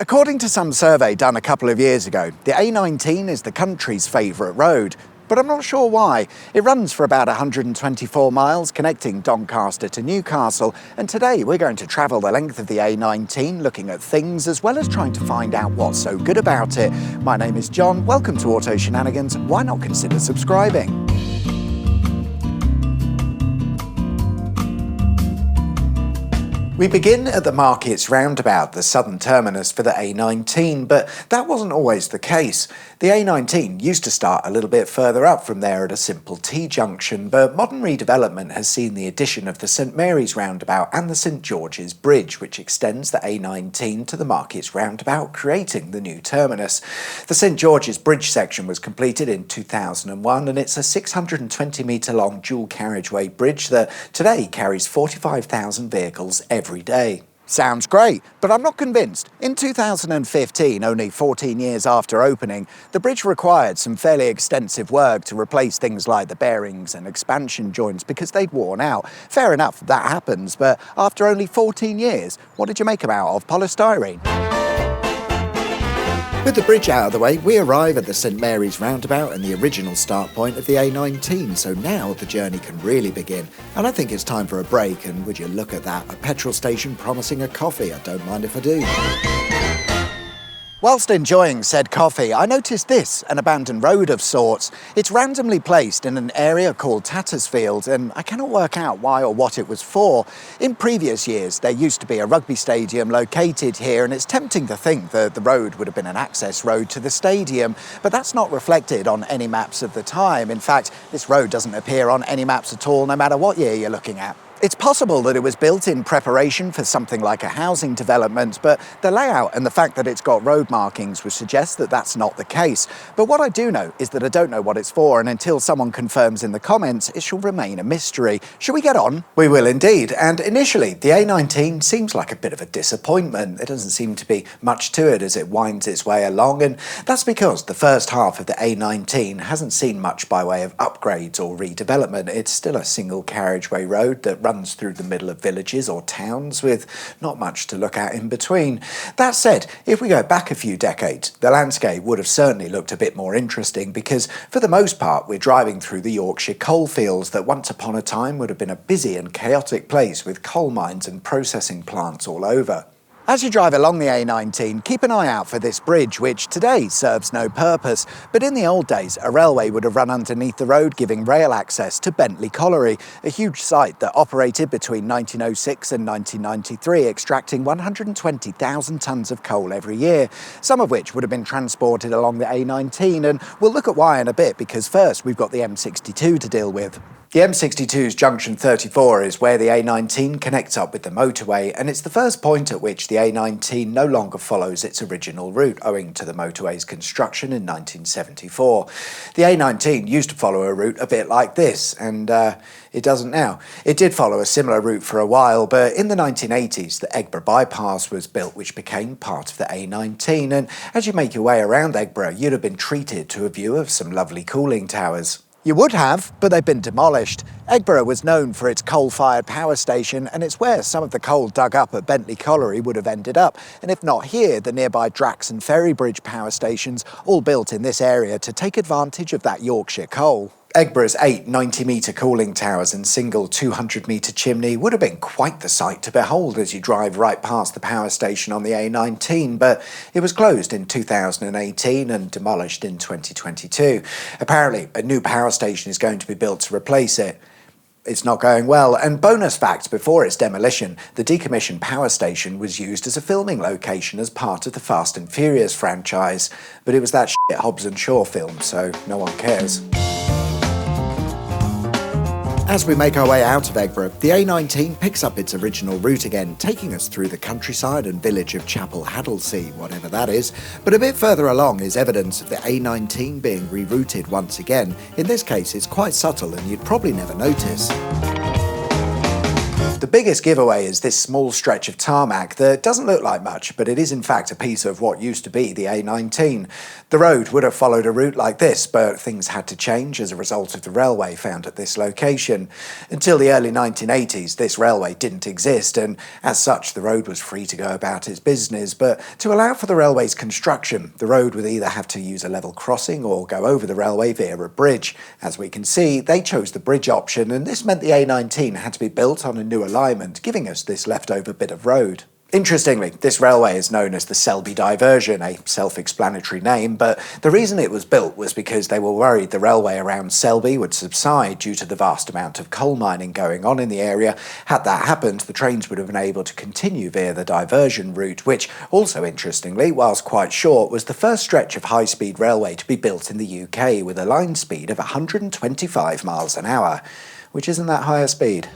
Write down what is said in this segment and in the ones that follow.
According to some survey done a couple of years ago, the A19 is the country's favourite road. But I'm not sure why. It runs for about 124 miles, connecting Doncaster to Newcastle, and today we're going to travel the length of the A19, looking at things as well as trying to find out what's so good about it. My name is John, welcome to Auto Shenanigans. Why not consider subscribing? We begin at the Markets roundabout, the southern terminus for the A19, but that wasn't always the case. The A19 used to start a little bit further up from there at a simple T-junction, but modern redevelopment has seen the addition of the St Mary's roundabout and the St George's Bridge, which extends the A19 to the Markets roundabout, creating the new terminus. The St George's Bridge section was completed in 2001, and it's a 620-metre long dual carriageway bridge that today carries 45,000 vehicles every day. Sounds great, but I'm not convinced. In 2015, only 14 years after opening, the bridge required some fairly extensive work to replace things like the bearings and expansion joints because they'd worn out. Fair enough, that happens, but after only 14 years, what did you make them out of? Polystyrene? With the bridge out of the way, we arrive at the St Mary's roundabout and the original start point of the A19, so now the journey can really begin. And I think it's time for a break, and would you look at that, a petrol station promising a coffee? I don't mind if I do. Whilst enjoying said coffee, I noticed this, an abandoned road of sorts. It's randomly placed in an area called Tatisfield, and I cannot work out why or what it was for. In previous years, there used to be a rugby stadium located here, and it's tempting to think that the road would have been an access road to the stadium, but that's not reflected on any maps of the time. In fact, this road doesn't appear on any maps at all, no matter what year you're looking at. It's possible that it was built in preparation for something like a housing development, but the layout and the fact that it's got road markings would suggest that that's not the case. But what I do know is that I don't know what it's for, and until someone confirms in the comments, it shall remain a mystery. Shall we get on? We will indeed, and initially the A19 seems like a bit of a disappointment. There doesn't seem to be much to it as it winds its way along, and that's because the first half of the A19 hasn't seen much by way of upgrades or redevelopment. It's still a single carriageway road that runs through the middle of villages or towns with not much to look at in between. That said, if we go back a few decades, the landscape would have certainly looked a bit more interesting because for the most part we're driving through the Yorkshire coalfields that once upon a time would have been a busy and chaotic place with coal mines and processing plants all over. As you drive along the A19, keep an eye out for this bridge, which today serves no purpose, but in the old days, a railway would have run underneath the road, giving rail access to Bentley Colliery, a huge site that operated between 1906 and 1993, extracting 120,000 tonnes of coal every year, some of which would have been transported along the A19, and we'll look at why in a bit, because first we've got the M62 to deal with. The M62's junction 34 is where the A19 connects up with the motorway, and it's the first point at which the A19 no longer follows its original route owing to the motorway's construction in 1974. The A19 used to follow a route a bit like this, and it doesn't now. It did follow a similar route for a while, but in the 1980s the Eggborough bypass was built, which became part of the A19, and as you make your way around Eggborough you'd have been treated to a view of some lovely cooling towers. You would have, but they've been demolished. Eggborough was known for its coal-fired power station, and it's where some of the coal dug up at Bentley Colliery would have ended up, and if not here, the nearby Drax and Ferrybridge power stations, all built in this area to take advantage of that Yorkshire coal. Eggborough's 8 90-metre cooling towers and single 200-metre chimney would have been quite the sight to behold as you drive right past the power station on the A19, but it was closed in 2018 and demolished in 2022. Apparently, a new power station is going to be built to replace it. It's not going well, and bonus fact, before its demolition, the decommissioned power station was used as a filming location as part of the Fast and Furious franchise, but it was that shit Hobbs and Shaw film, so no one cares. As we make our way out of Eggborough, the A19 picks up its original route again, taking us through the countryside and village of Chapel Haddlesea, whatever that is. But a bit further along is evidence of the A19 being rerouted once again. In this case, it's quite subtle and you'd probably never notice. The biggest giveaway is this small stretch of tarmac that doesn't look like much, but it is in fact a piece of what used to be the A19. The road would have followed a route like this, but things had to change as a result of the railway found at this location. Until the early 1980s, this railway didn't exist, and as such the road was free to go about its business, but to allow for the railway's construction, the road would either have to use a level crossing or go over the railway via a bridge. As we can see, they chose the bridge option, and this meant the A19 had to be built on a new alignment, giving us this leftover bit of road. Interestingly, this railway is known as the Selby diversion, a self-explanatory name, but the reason it was built was because they were worried the railway around Selby would subside due to the vast amount of coal mining going on in the area. Had that happened, the trains would have been able to continue via the diversion route, which also interestingly, whilst quite short, was the first stretch of high-speed railway to be built in the UK with a line speed of 125 miles an hour, which isn't that high a speed.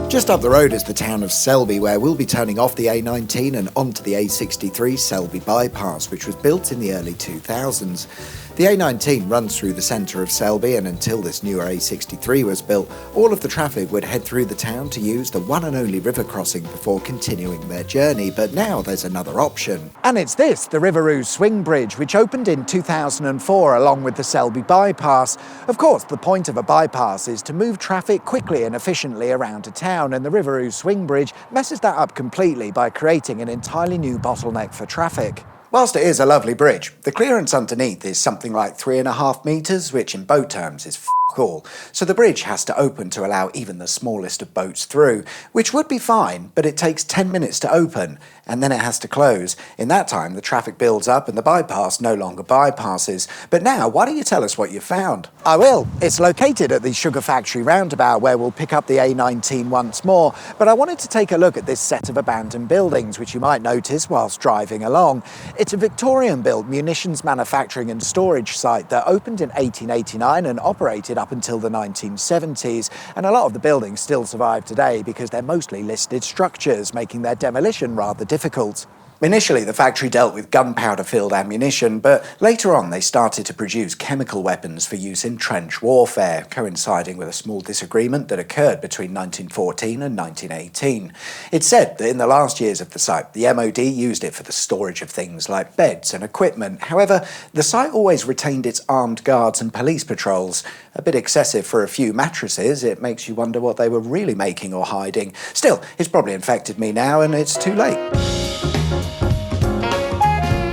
Just up the road is the town of Selby, where we'll be turning off the A19 and onto the A63 Selby bypass, which was built in the early 2000s. The A19 runs through the centre of Selby, and until this newer A63 was built, all of the traffic would head through the town to use the one and only river crossing before continuing their journey, but now there's another option. And it's this, the Riveroo Swing Bridge, which opened in 2004 along with the Selby bypass. Of course, the point of a bypass is to move traffic quickly and efficiently around a town, and the Riveroo Swing Bridge messes that up completely by creating an entirely new bottleneck for traffic. Whilst it is a lovely bridge, the clearance underneath is something like 3.5 metres, which in boat terms is all. So the bridge has to open to allow even the smallest of boats through, which would be fine, but it takes 10 minutes to open, and then it has to close. In that time, the traffic builds up and the bypass no longer bypasses. But now, why don't you tell us what you found? I will. It's located at the Sugar Factory roundabout, where we'll pick up the A19 once more, but I wanted to take a look at this set of abandoned buildings, which you might notice whilst driving along. It's a Victorian-built munitions manufacturing and storage site that opened in 1889 and operated up until the 1970s, and a lot of the buildings still survive today because they're mostly listed structures, making their demolition rather difficult. Initially, the factory dealt with gunpowder-filled ammunition, but later on they started to produce chemical weapons for use in trench warfare, coinciding with a small disagreement that occurred between 1914 and 1918. It's said that in the last years of the site, the MOD used it for the storage of things like beds and equipment. However, the site always retained its armed guards and police patrols. A bit excessive for a few mattresses. It makes you wonder what they were really making or hiding. Still, it's probably infected me now, and it's too late.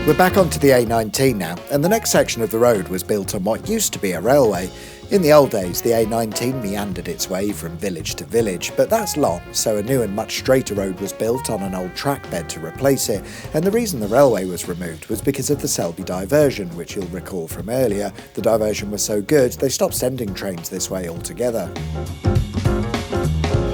We're back onto the A19 now, and the next section of the road was built on what used to be a railway. In the old days, the A19 meandered its way from village to village, but that's long, so a new and much straighter road was built on an old track bed to replace it, and the reason the railway was removed was because of the Selby diversion, which you'll recall from earlier. The diversion was so good, they stopped sending trains this way altogether.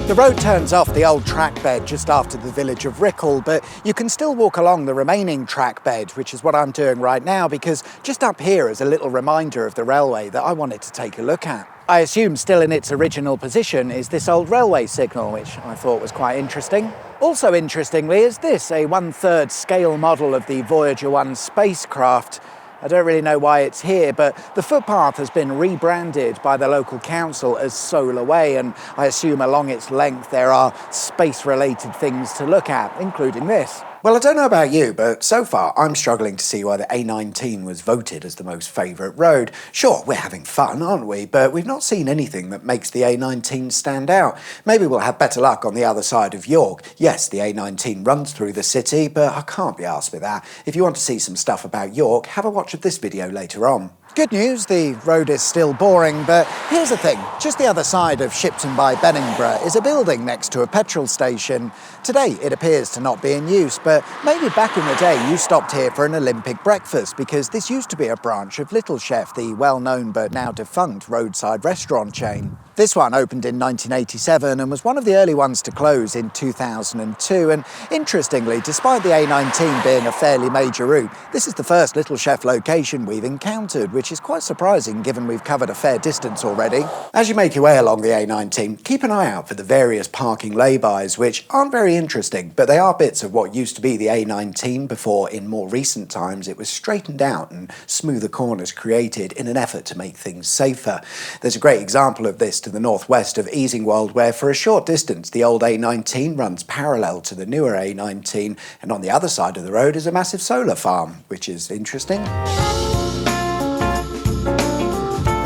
The road turns off the old track bed just after the village of Rickle, but you can still walk along the remaining track bed, which is what I'm doing right now, because just up here is a little reminder of the railway that I wanted to take a look at. I assume still in its original position is this old railway signal, which I thought was quite interesting. Also interestingly is this, a 1/3 scale model of the Voyager 1 spacecraft. I don't really know why it's here, but the footpath has been rebranded by the local council as Solar Way, and I assume along its length there are space-related things to look at, including this. Well, I don't know about you, but so far I'm struggling to see why the A19 was voted as the most favourite road. Sure, we're having fun, aren't we? But we've not seen anything that makes the A19 stand out. Maybe we'll have better luck on the other side of York. Yes, the A19 runs through the city, but I can't be arsed with that. If you want to see some stuff about York, have a watch of this video later on. Good news, the road is still boring, but here's the thing. Just the other side of Shipton by Benningborough is a building next to a petrol station. Today it appears to not be in use, but maybe back in the day you stopped here for an Olympic breakfast, because this used to be a branch of Little Chef, the well-known but now defunct roadside restaurant chain. This one opened in 1987 and was one of the early ones to close in 2002, and interestingly, despite the A19 being a fairly major route, this is the first Little Chef location we've encountered, which is quite surprising given we've covered a fair distance already. As you make your way along the A19, keep an eye out for the various parking lay-bys, which aren't very interesting, but they are bits of what used used to be the A19 before, in more recent times, it was straightened out and smoother corners created in an effort to make things safer. There's a great example of this to the northwest of Easingwold, where for a short distance the old A19 runs parallel to the newer A19, and on the other side of the road is a massive solar farm, which is interesting.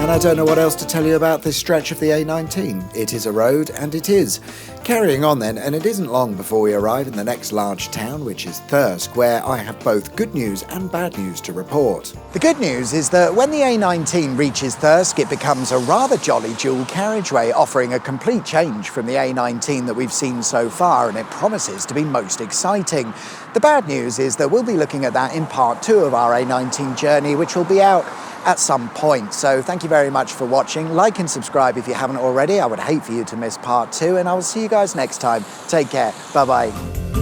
And I don't know what else to tell you about this stretch of the A19. It is a road, and it is. Carrying on then, and it isn't long before we arrive in the next large town, which is Thirsk, where I have both good news and bad news to report. The good news is that when the A19 reaches Thirsk, it becomes a rather jolly dual carriageway, offering a complete change from the A19 that we've seen so far, and it promises to be most exciting. The bad news is that we'll be looking at that in part 2 of our A19 journey, which will be out at some point. So thank you very much for watching. Like and subscribe if you haven't already. I would hate for you to miss part 2, and I will see you guys next time. Take care. Bye bye.